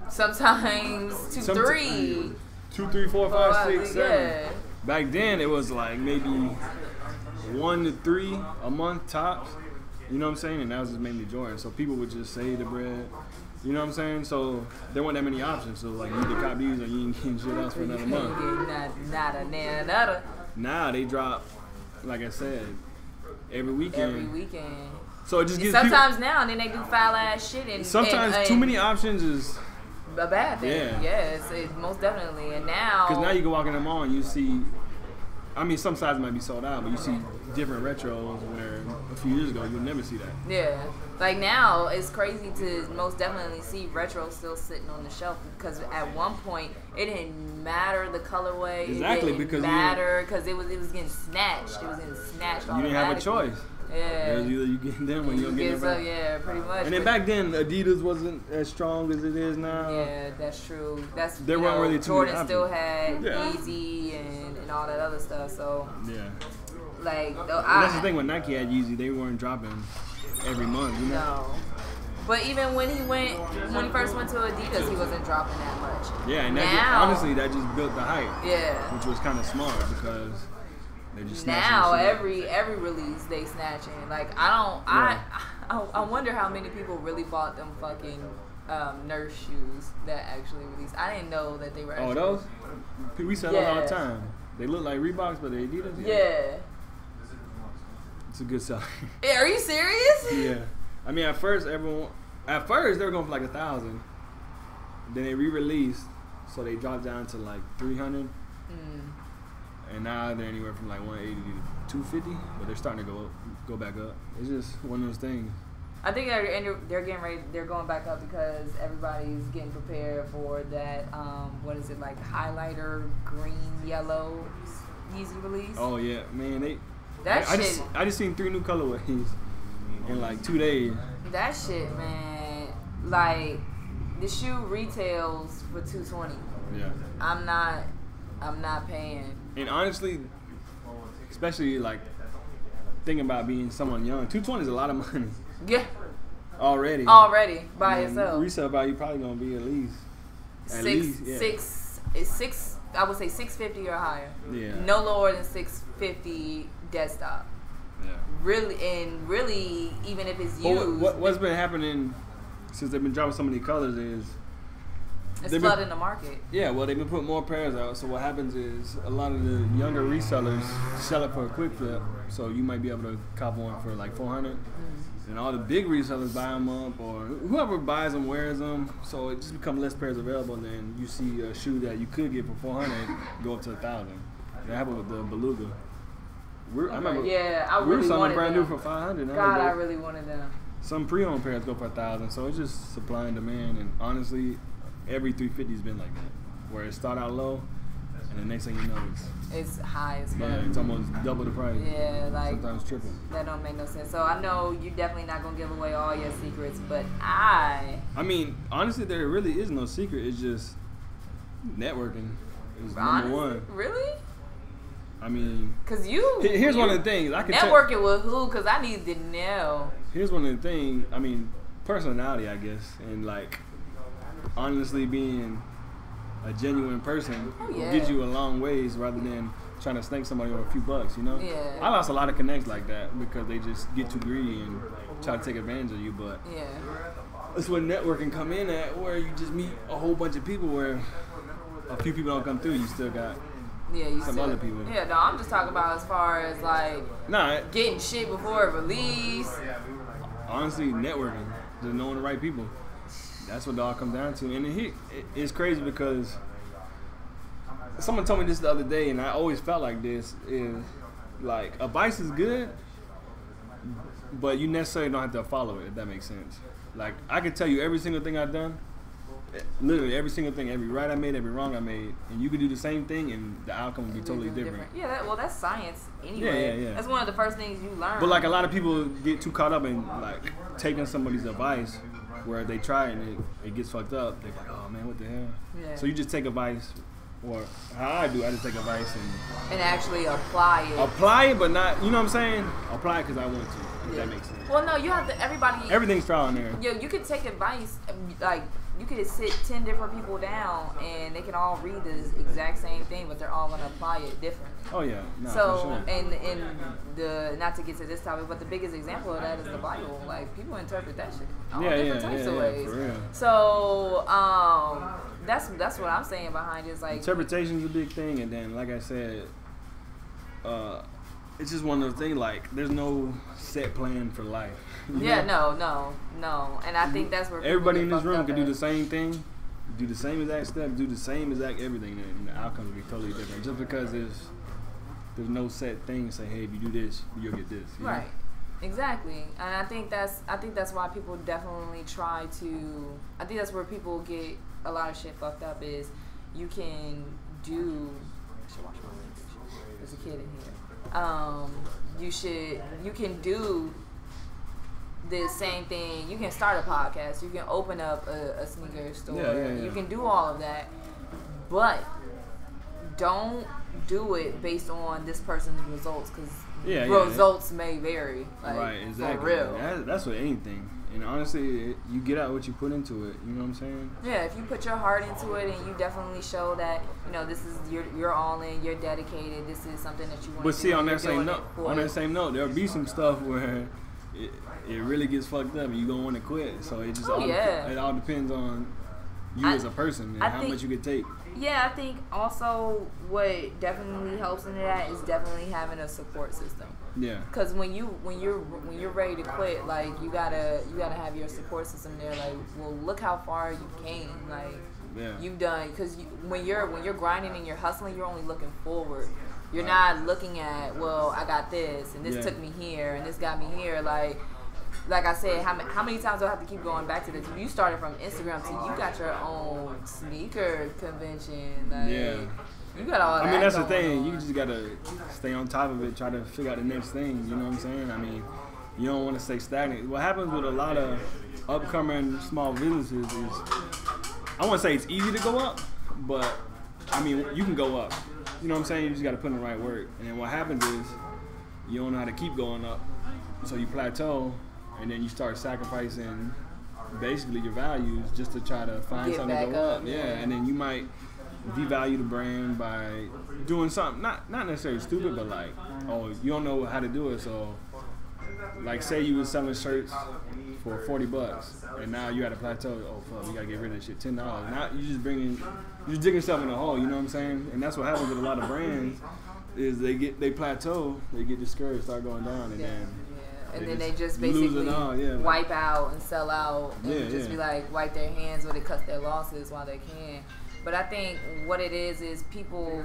Sometimes 2, 3. 2, 3, 4, 5, 6, 7. Yeah. Back then, it was like maybe 1 to 3 a month tops. You know what I'm saying? And that was just mainly Jordan. So people would just save the bread. You know what I'm saying? So there weren't that many options. So like you either cop these or you ain't getting shit else for another month. Nada. Now they drop, like I said, every weekend. Every weekend. So it just gives sometimes people, now and then they do foul ass shit and sometimes too many options is a bad thing. Yeah, it's most definitely. And now because now you can walk in the mall and you see. I mean, some sizes might be sold out, but you see different retros where a few years ago you'll never see that. Yeah. Like now, it's crazy to most definitely see retro still sitting on the shelf because at one point it didn't matter the colorway. Exactly, it didn't matter because it was getting snatched. It was getting snatched. You didn't have a choice. Yeah. It was either you get them or you don't get them back. Yeah, pretty much. And then back then, Adidas wasn't as strong as it is now. Yeah, that's true. There weren't really too many Jordan still had Yeezy and all that other stuff. So yeah. Like that's the thing when Nike had Yeezy, they weren't dropping every month, you know? No. But even when he first went to Adidas, he wasn't dropping that much. Yeah, and honestly, that just built the hype. Yeah. Which was kind of smart because they just now every release they snatching. Like I wonder how many people really bought them fucking Nurse shoes that actually released. I didn't know that they were. Oh, those? We sell them all the time. They look like Reeboks, but they're Adidas. Yeah. It's a good sell. Yeah, are you serious? Yeah. I mean, at first they were going for like 1,000. Then they re-released, so they dropped down to like 300. And now they're anywhere from like 180 to 250, but they're starting to go back up. It's just one of those things. I think they're getting ready. They're going back up because everybody's getting prepared for that. What is it, like highlighter green yellow Yeezy release? Oh yeah, man. I just seen 3 new colorways in like 2 days. That shit, man. Like the shoe retails for $220. Yeah. I'm not paying. And honestly, especially like thinking about being someone young, $220 is a lot of money. Yeah. already by itself. Resale value probably gonna be at least six. I would say $650 or higher. Yeah. No lower than $650 desktop. Yeah. Really, even if it's used. What's been happening since they've been dropping so many colors is it's flooding the market. Yeah, well, they've been putting more pairs out. So what happens is a lot of the younger resellers sell it for a quick flip. So you might be able to cop one for like $400, and all the big resellers buy them up, or whoever buys them wears them. So it just becomes less pairs available. Then you see a shoe that you could get for $400 go up to $1,000. That happened with the B.L.U. I remember. Yeah, I we really were selling wanted brand them. new for $500. God, I really wanted them. Some pre-owned pairs go for $1,000. So it's just supply and demand. And honestly, every 350's been like that, where it start out low, and the next thing you know, it's high as fuck. Yeah, it's almost double the price. Yeah, like sometimes triple. That don't make no sense. So I know you're definitely not gonna give away all your secrets, but I mean, honestly, there really is no secret. It's just networking is number one. Really? I mean, cause here's one of the things I can networking with who? Cause I need to know. Here's one of the things. I mean, personality, I guess, and like honestly being a genuine person gets you a long ways rather than trying to snake somebody on a few bucks, you know? Yeah. I lost a lot of connects like that because they just get too greedy and try to take advantage of you, but that's where networking come in at, where you just meet a whole bunch of people where a few people don't come through, you still got some other people. Yeah, no, I'm just talking about as far as like getting shit before it release. Honestly, networking, just knowing the right people. That's what it all comes down to. And it's crazy because someone told me this the other day, and I always felt like this, is like advice is good, but you necessarily don't have to follow it, if that makes sense. Like, I can tell you every single thing I've done, literally every single thing, every right I made, every wrong I made, and you can do the same thing and the outcome will be totally different. Yeah, that's science anyway. Yeah. That's one of the first things you learn. But like a lot of people get too caught up in like taking somebody's advice where they try and it gets fucked up. They're like, oh man, what the hell? Yeah. So you just take advice, or how I do, I just take advice and actually apply it. Apply it, but not, you know what I'm saying? Apply it because I want to, if that makes sense. Well, no, you have to, everything's trial and error. Yo, you could take advice, like, you could sit 10 different people down and they can all read the exact same thing, but they're all going to apply it differently. Oh, yeah. No, so, for sure. and not to get to this topic, but the biggest example of that is the Bible. Like, people interpret that shit all different types of ways. For real. So, that's what I'm saying behind it. Is like, interpretation's a big thing, and then, like I said, it's just one of those things, like, there's no set plan for life. Yeah, no. And I think that's where everybody in this room can do the same thing, do the same exact steps, do the same exact everything, and the outcome will be totally different. Just because there's no set thing say, hey, if you do this, you'll get this. Right. Know? Exactly. And I think that's why people definitely try to. I think that's where people get a lot of shit fucked up. Is you can do. I should wash my language. There's a kid in here. You can do the same thing. You can start a podcast. You can open up a sneaker store. Yeah. You can do all of that, but don't do it based on this person's results, because results may vary. Like, right, exactly. For real. That's with anything. And honestly, you get out what you put into it. You know what I'm saying? Yeah, if you put your heart into it and you definitely show that, this is you're all in, you're dedicated, this is something that you want to do. But see, on that same note, there'll be some stuff where it really gets fucked up and you don't want to quit. So it just it all depends on you as a person and how much you can take. Yeah, I think also what definitely helps in that is definitely having a support system. Yeah. Because when you're ready to quit, like you gotta have your support system there. Like, well, look how far you came. Like, you've done. Because when you're grinding and you're hustling, you're only looking forward. You're not looking at, well, I got this and this took me here and this got me here. Like I said, how many times do I have to keep going back to this? You started from Instagram to you got your own sneaker convention. Like, you got all that. I mean, that's the thing. You just gotta stay on top of it. Try to figure out the next thing. You know what I'm saying? I mean, you don't want to stay stagnant. What happens with a lot of upcoming small businesses is, I wouldn't say it's easy to go up, but I mean, you can go up. You know what I'm saying? You just gotta put in the right work. And then what happens is, you don't know how to keep going up, so you plateau. and then you start sacrificing basically your values just to try to find something to go up. Yeah, and then you might devalue the brand by doing something not necessarily stupid, but like, oh, you don't know how to do it, so like say you was selling shirts for $40 and now you at a plateau. Oh fuck, we gotta get rid of this shit. $10. Now you just digging yourself in a hole. You know what I'm saying? And that's what happens with a lot of brands is they plateau, they get discouraged, start going down, and then they just basically wipe out and sell out and just be like wipe their hands or they cut their losses while they can. But I think what it is people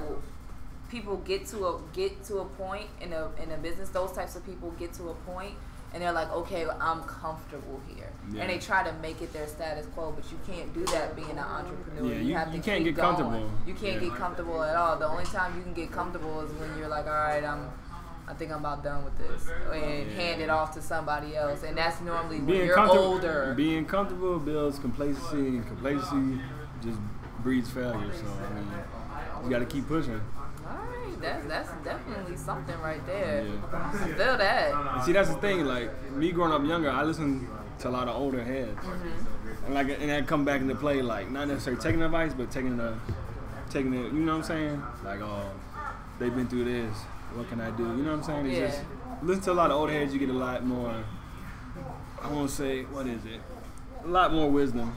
get to a point in a business. Those types of people get to a point and they're like, okay, I'm comfortable here, and they try to make it their status quo. But you can't do that being an entrepreneur. Yeah, you have to can't keep get going. comfortable. You can't get comfortable at all. The only time you can get comfortable is when you're like, all right, I think I'm about done with this, and hand it off to somebody else. And that's normally when you're older. Being comfortable builds complacency, and complacency just breeds failure. So I mean, you got to keep pushing. That's definitely something right there. Yeah. I feel that. And see, that's the thing. Like me growing up younger, I listened to a lot of older heads, and that come back into play. Like not necessarily taking advice, but taking it. You know what I'm saying? Like, oh, they've been through this. What can I do? You know what I'm saying? It's just listen to a lot of older heads. You get a lot more. I won't say what is it. A lot more wisdom.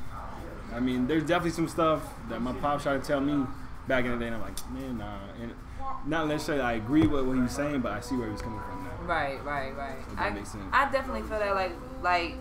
I mean, there's definitely some stuff that my pops tried to tell me back in the day, and I'm like, man, nah. And not necessarily I agree with what he was saying, but I see where he was coming from now. Right. If that makes sense. I definitely feel that like,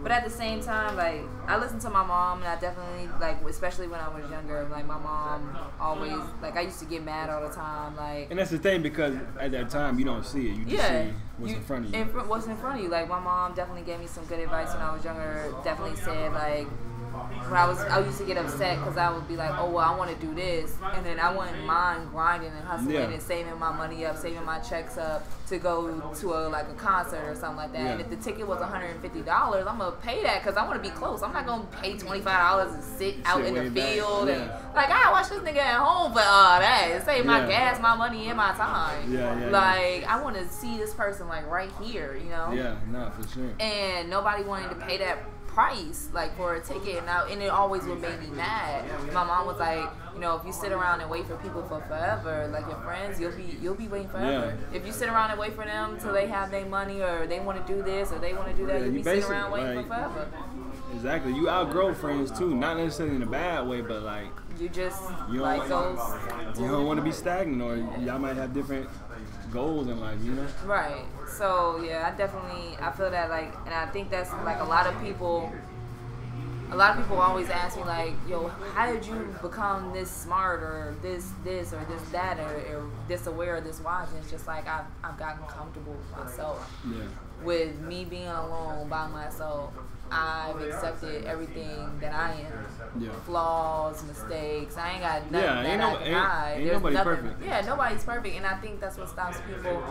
but at the same time, like I listen to my mom, and I definitely like, especially when I was younger, like my mom always like I used to get mad all the time, like. And that's the thing, because at that time you don't see it, you just see what's in front of you. What's in front of you? Like my mom definitely gave me some good advice when I was younger. Definitely said like. When I used to get upset because I would be like, oh well, I want to do this, and then I wouldn't mind grinding and hustling and saving my money up, saving my checks up to go to a concert or something like that. And if the ticket was $150, I'm gonna pay that because I want to be close. I'm not gonna pay $25 and sit out in the field and like I watch this nigga at home for that. Save my gas, my money, and my time. Like I want to see this person like right here, you know? Yeah, no, for sure. And nobody wanted to pay that price like for a ticket and it always would make me mad. My mom was like, you know, if you sit around and wait for people for forever, like your friends, you'll be waiting forever. If you sit around and wait for them till they have their money or they want to do this or they want to do that, you'll be sitting around waiting for forever. Exactly. You outgrow friends too, not necessarily in a bad way, but like you just you like those. You don't want to be stagnant, or y'all might have different goals in life, you know? Right. So yeah, I feel that like, and I think that's like a lot of people always ask me like, yo, how did you become this smart or this or this that or this aware or this wise? And it's just like I've gotten comfortable with myself. Yeah. With me being alone by myself, I've accepted everything that I am. Yeah. Flaws, mistakes. I ain't got nothing that I can hide. Ain't nobody perfect. Yeah, nobody's perfect. And I think that's what stops people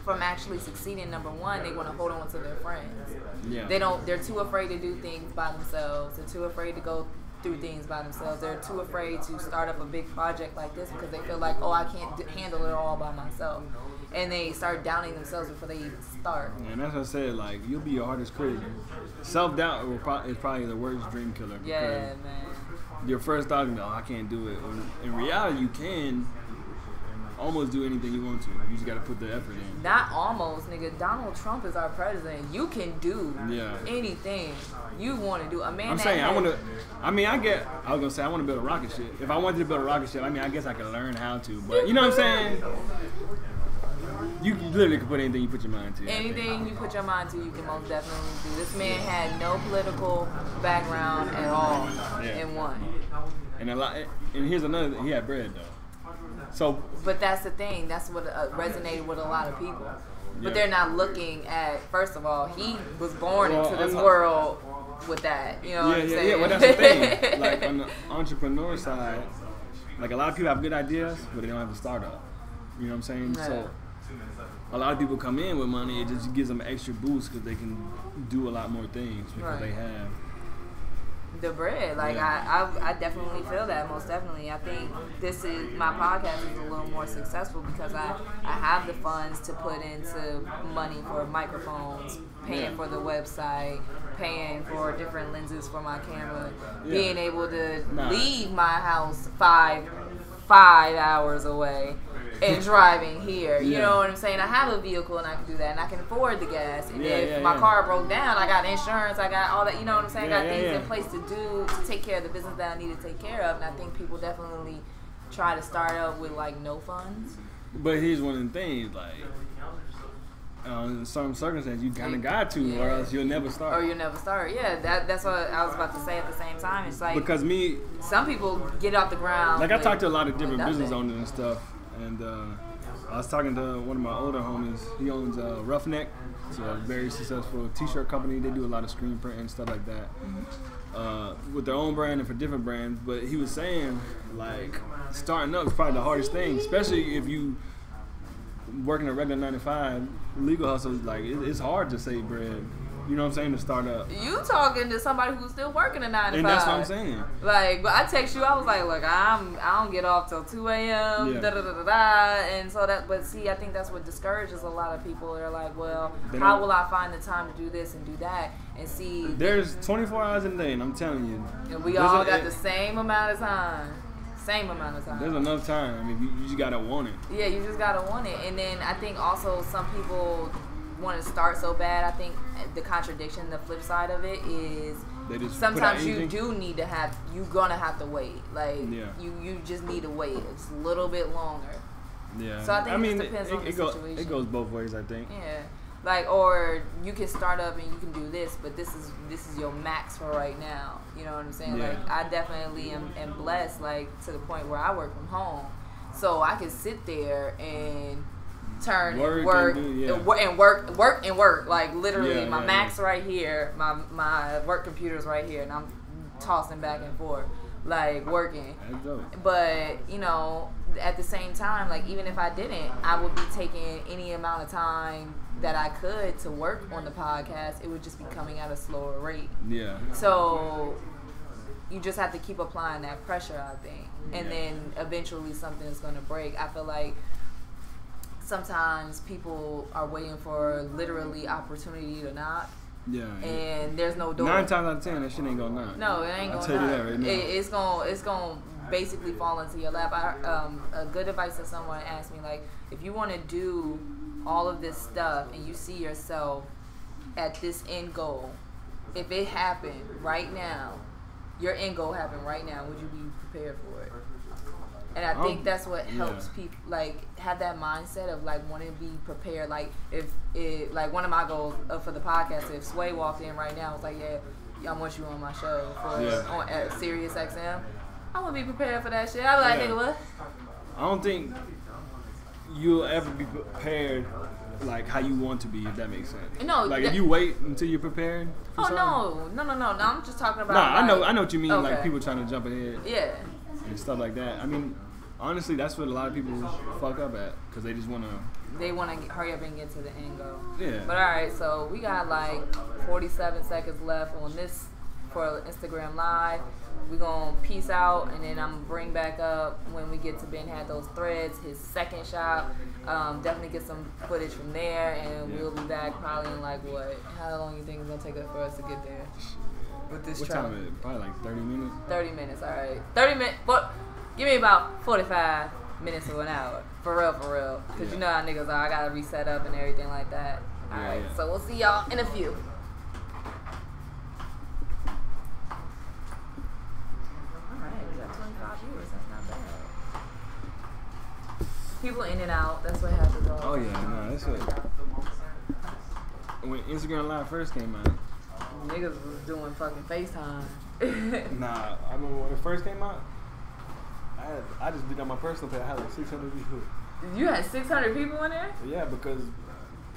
from actually succeeding. Number one, they want to hold on to their friends. Yeah. They're too afraid to do things by themselves. They're too afraid to go through things by themselves. They're too afraid to start up a big project like this because they feel like, oh, I can't handle it all by myself. And they start doubting themselves before they even start. And that's what I said, like, you'll be your hardest critic. Self-doubt is probably the worst dream killer. Yeah, man. Your first thought is, oh, I can't do it. When in reality, you can almost do anything you want to. You just got to put the effort in. Not almost, nigga. Donald Trump is our president. You can do anything you want to do. A man I'm saying, I was going to say, I want to build a rocket ship. If I wanted to build a rocket ship, I mean, I guess I could learn how to. But you know what I'm saying? You literally can put anything you put your mind to. Anything you put your mind to, you can most definitely do. This man had no political background at all and won. And here's another, he had bread though. So, but that's the thing. That's what resonated with a lot of people. But they're not looking at, first of all, he was born into this world with that. You know what I'm saying? Yeah, well, that's the thing. Like, on the entrepreneur side, like, a lot of people have good ideas, but they don't have a startup. You know what I'm saying? Yeah. So, a lot of people come in with money, it just gives them an extra boost because they can do a lot more things because they have the bread. Like, I definitely feel that, most definitely. I think my podcast is a little more successful because I have the funds to put into money for microphones, paying for the website, paying for different lenses for my camera, being able to leave my house five hours away and driving here. You know what I'm saying? I have a vehicle and I can do that, and I can afford the gas. And if my car broke down, I got insurance, I got all that. You know what I'm saying? I got things in place to take care of the business that I need to take care of. And I think people definitely try to start up with like no funds. But here's one of the things, like, in some circumstances, you kind of got to, or else you'll never start. Or you'll never start. Yeah, that's what I was about to say at the same time. It's like, because some people get off the ground. Like, I talked to a lot of different business owners and stuff, and I was talking to one of my older homies. He owns Roughneck. It's a very successful t-shirt company. They do a lot of screen print and stuff like that. With their own brand and for different brands. But he was saying, like, starting up is probably the hardest thing, especially if you working a regular 9 to 5. Legal hustles, like, it's hard to save bread. You know what I'm saying? To start up. You talking to somebody who's still working a 9 to 5. And that's what I'm saying. Like, but I text you, I was like, look, I don't get off till 2 a.m. And so that, but see, I think that's what discourages a lot of people. They're like, well, how will I find the time to do this and do that? And see, there's 24 hours in a day, and I'm telling you, and we all got the same amount of time. Same amount of time. There's enough time. I mean, you just gotta want it. Yeah, you just gotta want it. And then I think also some people want to start so bad. I think the contradiction, the flip side of it is sometimes you do need to have. You're gonna have to wait. Like you just need to wait. It's a little bit longer. Yeah. So I think it depends on the situation. It goes both ways, I think. Yeah. Like, or you can start up and you can do this, but this is your max for right now. You know what I'm saying? Yeah. Like, I definitely am blessed, like, to the point where I work from home, so I can sit there and turn work and work. Like, literally, my Mac's right here, my work computer's right here, and I'm tossing back and forth, like, working. That's dope. But, you know, at the same time, like, even if I didn't, I would be taking any amount of time that I could to work on the podcast. It would just be coming at a slower rate. Yeah. So you just have to keep applying that pressure, I think. And then eventually something is going to break. I feel like sometimes people are waiting for literally opportunity to knock. Yeah. And there's no door. 9 times out of 10, that shit ain't gonna knock. No, it ain't gonna knock. I'll tell you that right now. It's gonna basically fall into your lap. A good advice that someone asked me, like, if you want to do all of this stuff and you see yourself at this end goal, if it happened right now, your end goal happened right now, would you be prepared for it? And I think that's what helps people, like, have that mindset of, like, wanting to be prepared. Like, if it, like, one of my goals for the podcast, if Sway walked in right now, was like, I want you on my show on Sirius XM, I would be prepared for that shit. I'd be like, nigga, what? I don't think you'll ever be prepared like how you want to be, if that makes sense. No, like, if you wait until you're prepared. No. I'm just talking about. Nah, I know what you mean. Okay. Like, people trying to jump ahead. Yeah. And stuff like that. I mean, honestly, that's what a lot of people fuck up at, because they just want to. They want to hurry up and get to the end goal. Yeah. But all right, so we got like 47 seconds left on this for Instagram Live. We're going to peace out, and then I'm going to bring back up when we get to Ben Had Those Threads, his second shop. Definitely get some footage from there, and we'll be back probably in like what? How long you think it's going to take us for us to get there with this truck? What time is it? Probably like 30 minutes? 30 minutes, all right. 30 minutes, but give me about 45 minutes to an hour. For real. Because you know how niggas are. I got to reset up and everything like that. All right, so we'll see y'all in a few. People in and out. That's what happens. Oh yeah, no, that's what. When Instagram Live first came out, niggas was doing fucking FaceTime. Nah, I remember when it first came out. I just did on my personal page. I had like 600 people. You had 600 people in there? Yeah, because.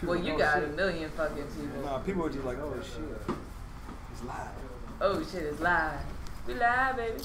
Well, you got a million fucking people. Nah, people were just like, oh shit, it's live. Oh shit, it's live. We live, baby.